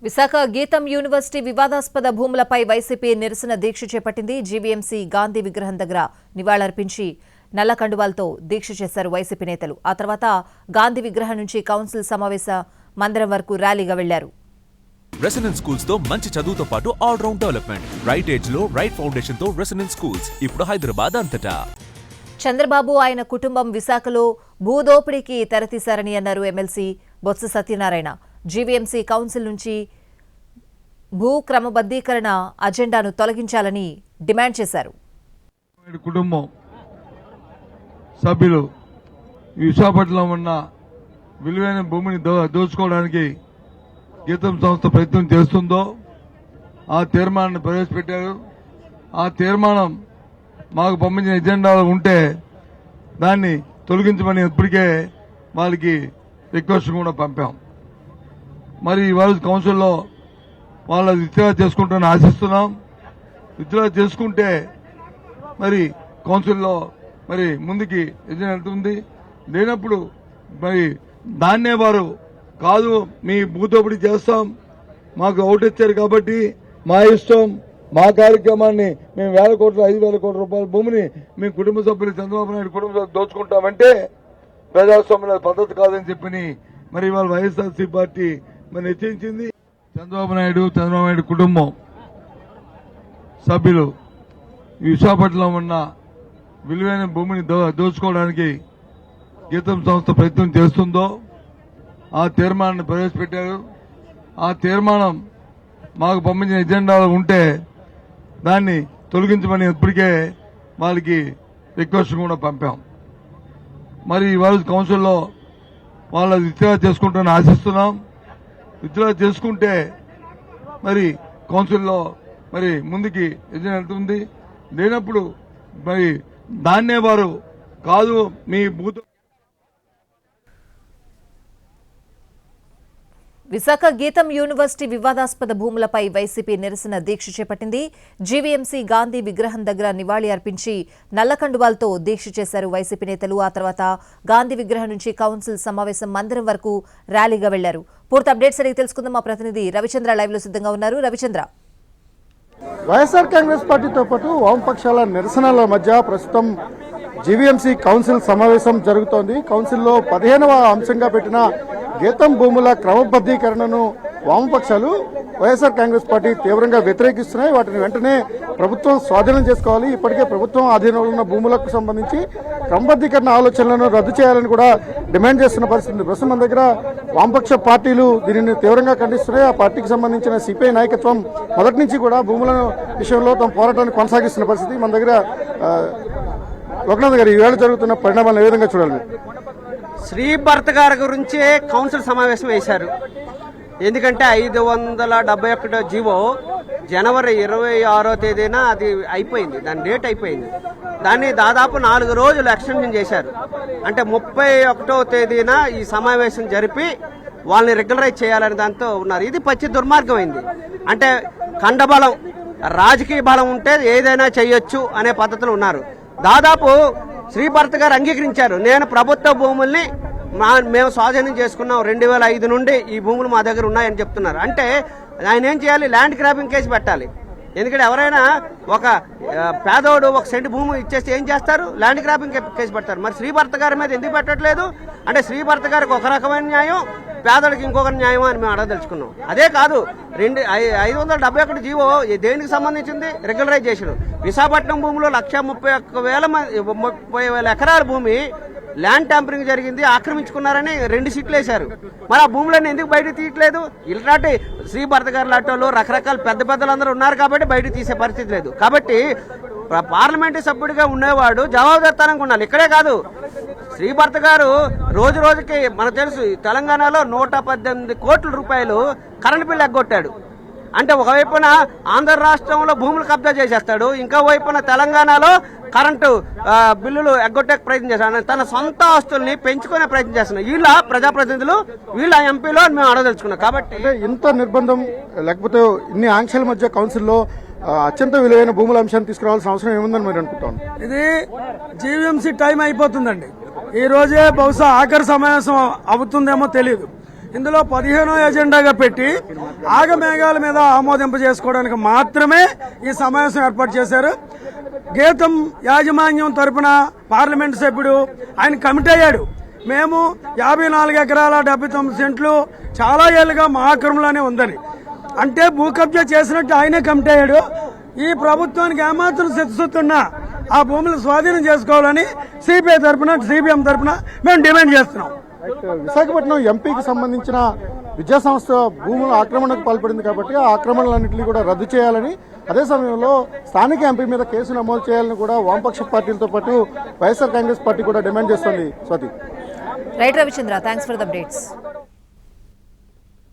విశాఖ గీతం యూనివర్సిటీ వివాదాస్పద భూములపై వైసీపీ నిరసన దీక్ష చేపట్టింది. జీవీఎంసీ గాంధీ విగ్రహం దగ్గర నివాళులర్పించి నల్ల కండువాలతో దీక్ష చేశారు వైసీపీ నేతలు. ఆ తర్వాత గాంధీ విగ్రహం నుంచి కౌన్సిల్ సమావేశ మందిరం వరకు ర్యాలీగా వెళ్లారు. రెసిడెన్స్ స్కూల్స్ తో మంచి చదువుతో పాటు all round development, right age లో రైట్ ఫౌండేషన్ తో రెసిడెన్స్ స్కూల్స్ ఇప్పుడు హైదరాబాద్ అంతటా. చంద్రబాబు ఆయన కుటుంబం విశాఖలో భూదోపిడీకి తెరతీశారని అన్నారు MLC Botsa Satyanarayana. GVMC council నుంచి భూ క్రమబద్ధీకరణ అజెండాను తొలగించాలని డిమాండ్ చేశారు. కుటుంబం సభ్యులు విశాఖపట్నంలో ఉన్న విలువైన భూమిని దోచుకోవడానికి గీతం సంస్థ ప్రయత్నం చేస్తుందో ఆ తీర్మానాన్ని ప్రవేశపెట్టారు. ఆ తీర్మానం మాకు పంపించిన ఎజెండాలో ఉంటే దాన్ని తొలగించమని ఇప్పటికే వాళ్ళకి రిక్వెస్ట్ కూడా పంపాం. మరి ఇవాళ కౌన్సిల్లో వాళ్ళు విత్డ్రా చేసుకుంటారని ఆశిస్తున్నాం. విత్డ్రా చేసుకుంటే మరి కౌన్సిల్లో మరి ముందుకి ఎజెండా వెళ్తుంది. లేనప్పుడు మరి దాన్నే వారు కాదు మీ భూదోపిడీ చేస్తాం, మాకు ఓటు ఇచ్చారు కాబట్టి మా ఇష్టం, మా కార్యక్రమాన్ని మేము 1,000 కోట్లు 5,000 కోట్ల రూపాయల భూమిని మీ కుటుంబ సభ్యులు చంద్రబాబు నాయుడు కుటుంబ సభ్యులు దోచుకుంటామంటే ప్రజాస్వామ్య పద్ధతి కాదని చెప్పని మరి ఇవాళ వైఎస్ఆర్సీ పార్టీ మరి నిశ్చయించింది. చంద్రబాబు నాయుడు కుటుంబం సభ్యులు విశాఖపట్నంలో ఉన్న విలువైన భూమిని దోచుకోవడానికి గీతం సంస్థ ప్రయత్నం చేస్తుందో ఆ తీర్మానాన్ని ప్రవేశపెట్టారు. ఆ తీర్మానం మాకు పంపించిన ఎజెండాలో ఉంటే దాన్ని తొలగించమని ఇప్పటికే వాళ్ళకి రిక్వెస్ట్ కూడా పంపాం. మరి ఇవాళ కౌన్సిల్లో వాళ్ళు విత్డ్రా చేసుకుంటారని ఆశిస్తున్నాం. విత్డ్రా చేసుకుంటే మరి కౌన్సిల్లో మరి ముందుకి ఎజెండా వెళ్తుంది. లేనప్పుడు మరి దాన్నే వారు కాదు మీ భూతో. విశాఖ గీతం యూనివర్సిటీ వివాదాస్పద భూములపై వైసీపీ నిరసన దీక్ష చేపట్టింది. జీవీఎంసీ గాంధీ విగ్రహం దగ్గర నివాళి అర్పించి నల్ల కండువాలతో దీక్ష చేశారు వైసీపీ నేతలు. ఆ తర్వాత గాంధీ విగ్రహం నుంచి కౌన్సిల్ సమావేశం మందిరం వరకు ర్యాలీగా వెళ్లారు. పూర్తి అప్డేట్స్ అడిగి తెలుసుకుందాం. మా ప్రతినిధి రవిచంద్ర లైవ్ లో సిద్ధంగా ఉన్నారు. రవిచంద్ర, వైఎస్ఆర్ కాంగ్రెస్ పార్టీతో పాటు వామపక్షాల నిరసనల మధ్య ప్రస్తుతం జీవీఎంసీ కౌన్సిల్ సమావేశం జరుగుతోంది. కౌన్సిల్లో 15వ అంశంగా పెట్టిన గీతం భూముల క్రమబద్ధీకరణను వామపక్షాలు వైఎస్ఆర్ కాంగ్రెస్ పార్టీ తీవ్రంగా వ్యతిరేకిస్తున్నాయి. వాటిని వెంటనే ప్రభుత్వం స్వాధీనం చేసుకోవాలి. ఇప్పటికే ప్రభుత్వం ఆధీనంలో ఉన్న భూములకు సంబంధించి క్రమబద్ధీకరణ ఆలోచనలను రద్దు చేయాలని కూడా డిమాండ్ చేస్తున్న పరిస్థితి. ప్రస్తుతం మన దగ్గర వామపక్ష పార్టీలు దీనిని తీవ్రంగా ఖండిస్తున్నాయి. ఆ పార్టీకి సంబంధించిన సిపిఐ నాయకత్వం మొదటి నుంచి కూడా భూముల విషయంలో తమ పోరాటాన్ని కొనసాగిస్తున్న పరిస్థితి. మన దగ్గర లోకనాథ్ గారు ఈవేళ జరుగుతున్న పరిణామాలను ఏ విధంగా చూడాలి? శ్రీభర్త గారి గురించే కౌన్సిల్ సమావేశం వేశారు. ఎందుకంటే 571 జీవో జనవరి 26వ తేదీన అది అయిపోయింది, దాని డేట్ అయిపోయింది. దాన్ని దాదాపు 4 రోజులు ఎక్స్టెన్షన్ చేశారు. అంటే 31వ తేదీన ఈ సమావేశం జరిపి వాళ్ళని రెగ్యులరైజ్ చేయాలని దాంతో ఉన్నారు. ఇది పచ్చి దుర్మార్గమైంది. అంటే ఖండబలం, రాజకీయ బలం ఉంటే ఏదైనా చేయొచ్చు అనే పద్ధతిలో ఉన్నారు. దాదాపు శ్రీభర్త గారు అంగీకరించారు, నేను ప్రభుత్వ భూముల్ని మేము స్వాధీనం చేసుకున్నాం, 2005 నుండి ఈ భూములు మా దగ్గర ఉన్నాయని చెప్తున్నారు. అంటే ఆయన ఏం చేయాలి? ల్యాండ్ గ్రాబింగ్ కేసు పెట్టాలి. ఎందుకంటే ఎవరైనా ఒక పేదోడు 1 సెంట్ భూమి ఇచ్చేస్తే ఏం చేస్తారు? ల్యాండ్ గ్రాబింగ్ కేసు పెడతారు. మరి శ్రీభర్త గారి మీద ఎందుకు పెట్టట్లేదు? అంటే శ్రీభర్త గారికి ఒక రకమైన న్యాయం, పేదలకు ఇంకొక న్యాయం అని మేము అడగదలుచుకున్నాం. అదే కాదు, 571 జీవో దేనికి సంబంధించింది? రెగ్యులరైజేషన్. విశాఖపట్నం భూమిలో 131,000 ఎకరాల భూమి ల్యాండ్ ట్యాంపరింగ్ జరిగింది, ఆక్రమించుకున్నారని 2 సీట్లు వేశారు. మరి ఆ భూములన్నీ ఎందుకు బయటకు తీయట్లేదు? ఇలాంటి శ్రీభర్త గారు లాంటి వాళ్ళు రకరకాల పెద్దలందరూ ఉన్నారు కాబట్టి బయటకు తీసే పరిస్థితి లేదు. కాబట్టి పార్లమెంటు సభ్యుడిగా ఉండేవాడు జవాబుదారీతనంగా ఉండాలి. ఇక్కడే కాదు, శ్రీభర్త గారు రోజు రోజుకి మనకు తెలుసు తెలంగాణలో 118 కోట్ల రూపాయలు కరెంటు బిల్లు ఎగ్గొట్టాడు. అంటే ఒకవైపున ఆంధ్ర రాష్ట్రంలో భూములు కబ్జా చేసేస్తాడు, ఇంకో వైపున తెలంగాణలో కరెంటు బిల్లులు ఎగ్గొట్టే ప్రయత్నం చేస్తాడు. తన సొంత ఆస్తుల్ని పెంచుకునే ప్రయత్నం చేస్తున్నాడు. వీళ్ళ ప్రజాప్రతినిధులు, వీళ్ళ ఎంపీలు అని మేము అడగదలుచుకున్నాం. కాబట్టి ఇంత నిర్బంధం లేకపోతే ఇన్ని ఆంక్షల మధ్య కౌన్సిల్లో అత్యంత విలువైన భూముల అంశాన్ని తీసుకురావాల్సిన అవసరం ఏముందని మీరు అనుకుంటాను? ఇది జీవీఎంసీ టైం అయిపోతుందండి. ఈ రోజే బహుశా ఆఖరి సమావేశం అవుతుందేమో తెలియదు. ఇందులో 15వ ఎజెండాగా పెట్టి ఆగమేఘాల మీద ఆమోదింప చేసుకోవడానికి మాత్రమే ఈ సమావేశం ఏర్పాటు చేశారు. గీతం యాజమాన్యం తరపున పార్లమెంట్ సభ్యుడు ఆయన కమిటీ అయ్యాడు. మేము 54 ఎకరాల 79 సెంట్లు చాలా ఏళ్ళుగా మా ఆక్రమణలోనే ఉందని, అంటే భూ కబ్జా చేసినట్టు ఆయనే కమిటీ అయ్యాడు. ఈ ప్రభుత్వానికి ఏమాత్రం శిస్తున్నా ఆ భూములు స్వాధీనం చేసుకోవాలని సిపిఐ తరపున సిపిఎం తరపున మేము డిమాండ్ చేస్తున్నాం. విశాఖపట్నం ఎంపీకి సంబంధించిన విద్యాసంస్థ భూముల ఆక్రమణకు పాల్పడింది కాబట్టి ఆ ఆక్రమణలన్నింటినీ కూడా రద్దు చేయాలని, అదే సమయంలో స్థానిక ఎంపీ మీద కేసు నమోదు చేయాలని కూడా వామపక్ష పార్టీలతో పాటు వైఎస్ఆర్ కాంగ్రెస్ పార్టీ కూడా డిమాండ్ చేస్తోంది. Swathi. Right Ravichandra, thanks for the updates.